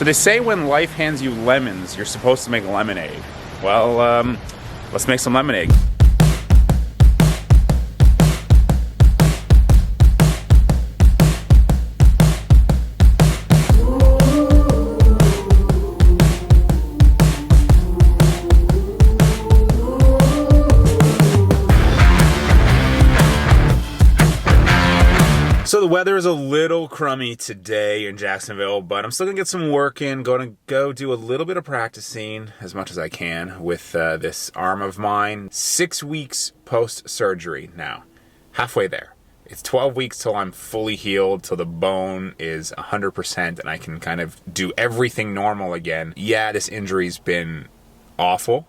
So they say when life hands you lemons, you're supposed to make lemonade. Well, let's make some lemonade. So the weather is a little crummy today in Jacksonville, but I'm still gonna get some work in. Going to go do a little bit of practicing as much as I can with this arm of mine. 6 weeks post-surgery now, halfway there. It's 12 weeks till I'm fully healed, till the bone is 100% and I can kind of do everything normal again. Yeah, this injury's been awful.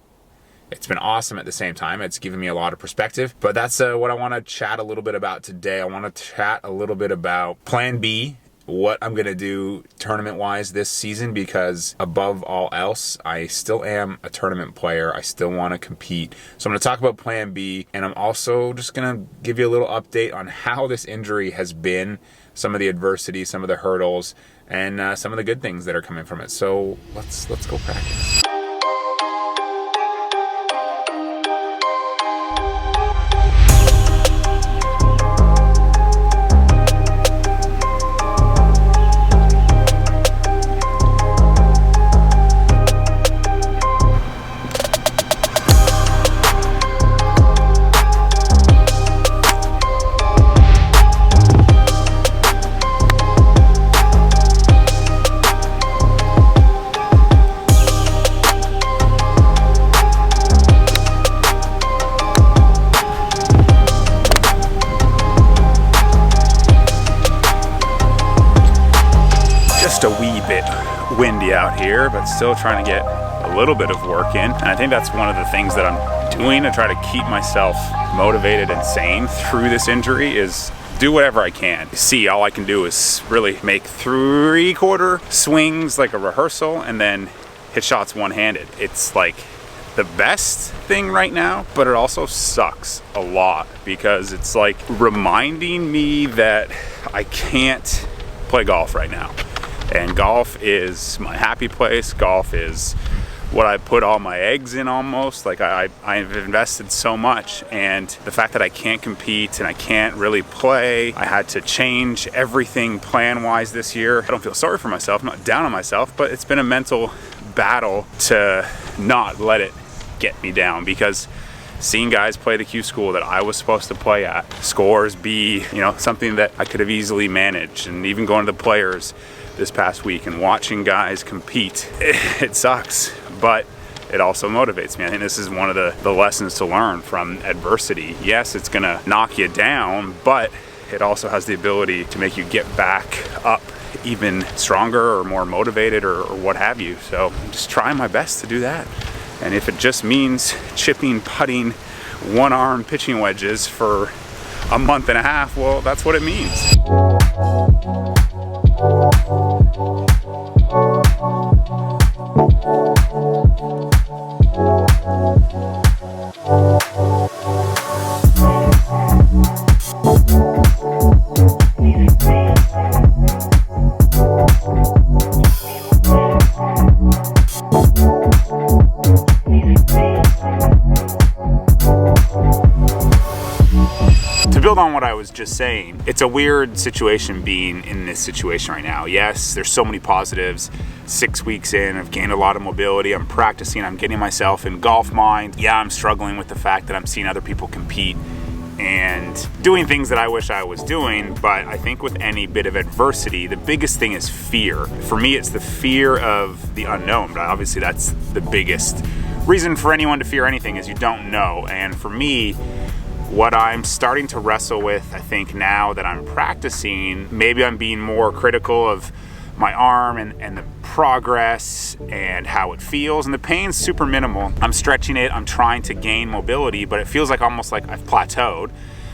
It's been awesome at the same time. It's given me a lot of perspective, but that's what I want to chat a little bit about today. I want to chat a little bit about plan B, what I'm going to do tournament-wise this season, because above all else, I still am a tournament player. I still want to compete. So I'm going to talk about plan B, and I'm also just going to give you a little update on how this injury has been, some of the adversity, some of the hurdles, and some of the good things that are coming from it. So let's go practice. A wee bit windy out here, but still trying to get a little bit of work in. And I think that's one of the things that I'm doing to try to keep myself motivated and sane through this injury is do whatever I can. You see, all I can do is really make 3/4 swings like a rehearsal and then hit shots one-handed. It's like the best thing right now, but it also sucks a lot because it's like reminding me that I can't play golf right now. And golf is my happy place. Golf is what I put all my eggs in almost. Like I've invested so much, and the fact that I can't compete and I can't really play, I had to change everything plan-wise this year. I don't feel sorry for myself, I'm not down on myself, but it's been a mental battle to not let it get me down, because seeing guys play the Q school that I was supposed to play at, scores be, something that I could have easily managed, and even going to the players this past week and watching guys compete, it sucks, but it also motivates me. I think this is one of the lessons to learn from adversity. Yes, it's gonna knock you down, but it also has the ability to make you get back up even stronger or more motivated or what have you. So I'm just trying my best to do that. And if it just means chipping, putting, one-arm pitching wedges for a month and a half, well, that's what it means. To build on what I was just saying, it's a weird situation being in this situation right now. Yes, there's so many positives. 6 weeks in, I've gained a lot of mobility. I'm practicing, I'm getting myself in golf mind. Yeah, I'm struggling with the fact that I'm seeing other people compete and doing things that I wish I was doing, but I think with any bit of adversity, the biggest thing is fear. For me, it's the fear of the unknown, but obviously that's the biggest reason for anyone to fear anything is you don't know. And for me, what I'm starting to wrestle with, I think now that I'm practicing, maybe I'm being more critical of my arm and the progress and how it feels, and the pain's super minimal. I'm stretching it, I'm trying to gain mobility, but it feels like almost like I've plateaued.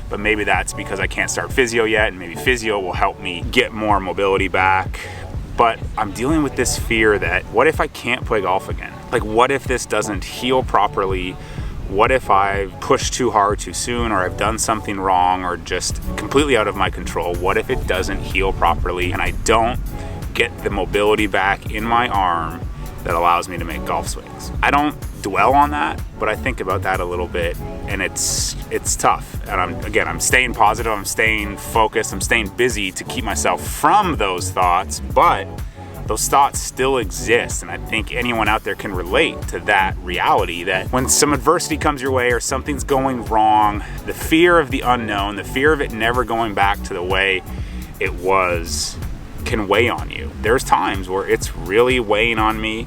But maybe that's because I can't start physio yet, and maybe physio will help me get more mobility back. But I'm dealing with this fear that what if I can't play golf again? Like, what if this doesn't heal properly? What if I've pushed too hard too soon, or I've done something wrong, or just completely out of my control? What if it doesn't heal properly and I don't get the mobility back in my arm that allows me to make golf swings. I don't dwell on that, but I think about that a little bit, and it's tough. And I'm staying positive, I'm staying focused, I'm staying busy to keep myself from those thoughts, but those thoughts still exist. And I think anyone out there can relate to that reality, that when some adversity comes your way or something's going wrong, the fear of the unknown, the fear of it never going back to the way it was, can weigh on you. There's times where it's really weighing on me.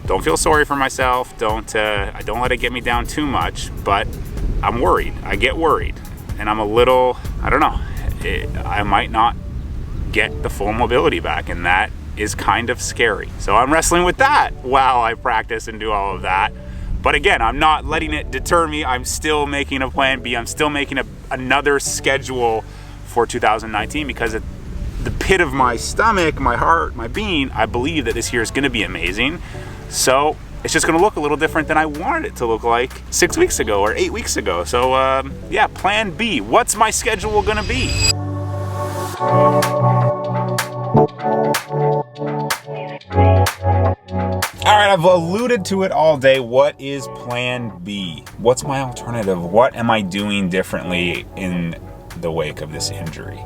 Don't feel sorry for myself. Don't let it get me down too much, but I'm worried. I get worried, and I'm a little, I don't know, I might not get the full mobility back, and that is kind of scary. So I'm wrestling with that while I practice and do all of that. But again, I'm not letting it deter me. I'm still making a plan B. I'm still making another schedule for 2019, because at the pit of my stomach, my heart, my being, I believe that this year is going to be amazing. So it's just going to look a little different than I wanted it to look like 6 weeks ago or 8 weeks ago. So yeah, plan B. What's my schedule going to be? All right, I've alluded to it all day. What is plan B? What's my alternative? What am I doing differently in the wake of this injury?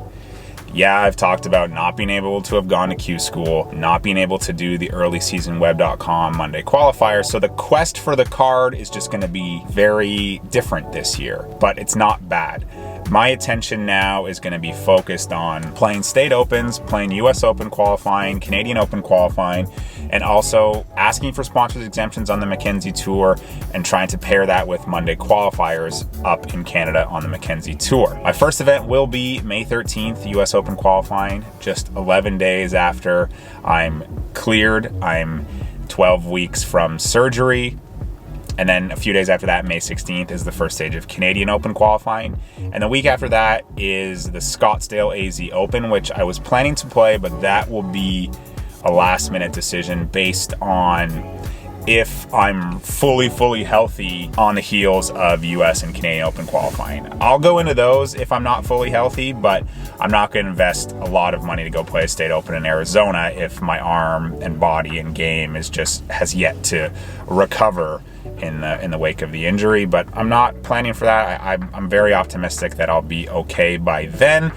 Yeah, I've talked about not being able to have gone to Q school, not being able to do the early season web.com Monday qualifier. So the quest for the card is just going to be very different this year, but it's not bad. My attention now is going to be focused on playing state opens, playing US Open qualifying, Canadian Open qualifying, and also asking for sponsors exemptions on the Mackenzie Tour and trying to pair that with Monday qualifiers up in Canada on the Mackenzie Tour. My first event will be May 13th, US Open qualifying, just 11 days after I'm cleared. I'm 12 weeks from surgery. And then a few days after that, May 16th, is the first stage of Canadian Open qualifying. And the week after that is the Scottsdale AZ Open, which I was planning to play, but that will be a last minute decision based on if I'm fully healthy on the heels of US and Canadian Open qualifying. I'll go into those if I'm not fully healthy, but I'm not going to invest a lot of money to go play a state open in Arizona if my arm and body and game has yet to recover in the wake of the injury. But I'm not planning for that. I'm very optimistic that I'll be okay by then.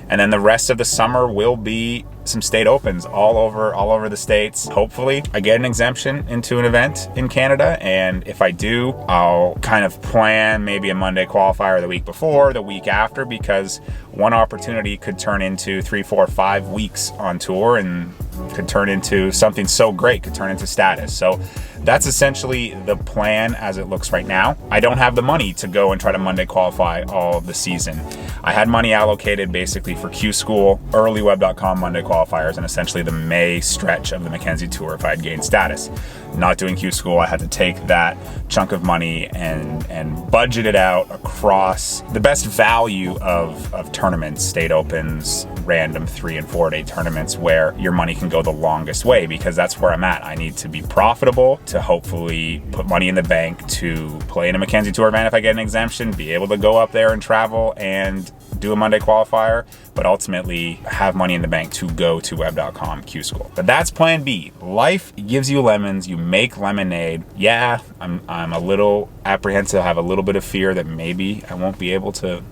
And then the rest of the summer will be some state opens all over the states. Hopefully I get an exemption into an event in Canada, and if I do, I'll kind of plan maybe a Monday qualifier the week before, the week after, because one opportunity could turn into 3, 4, 5 weeks on tour, and could turn into something so great, could turn into status. So that's essentially the plan as it looks right now. I don't have the money to go and try to Monday qualify all of the season. I had money allocated basically for Q School, early web.com Monday qualifiers, and essentially the May stretch of the Mackenzie Tour if I had gained status. Not doing Q School, I had to take that chunk of money and budget it out across the best value of tournaments, state opens, random 3 and 4 day tournaments where your money can go the longest way, because that's where I'm at. I need to be profitable to hopefully put money in the bank to play in a Mackenzie Tour event if I get an exemption, be able to go up there and travel and do a Monday qualifier, but ultimately have money in the bank to go to web.com Q School. But that's plan B. Life gives you lemons, you make lemonade. Yeah, I'm a little apprehensive, I have a little bit of fear that maybe I won't be able to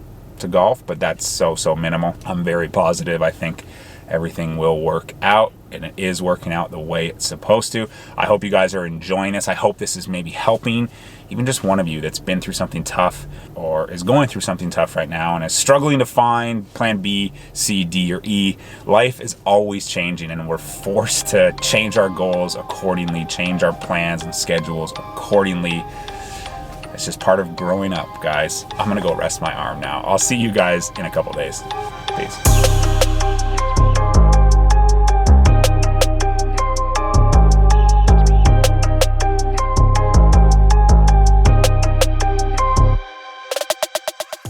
golf, but that's so minimal. I'm very positive. I think everything will work out, and it is working out the way it's supposed to. I hope you guys are enjoying this. I hope this is maybe helping even just one of you that's been through something tough or is going through something tough right now and is struggling to find plan B, C, D, or E. Life is always changing, and we're forced to change our goals accordingly, change our plans and schedules accordingly. It's just part of growing up, guys. I'm gonna go rest my arm now. I'll see you guys in a couple days. Peace.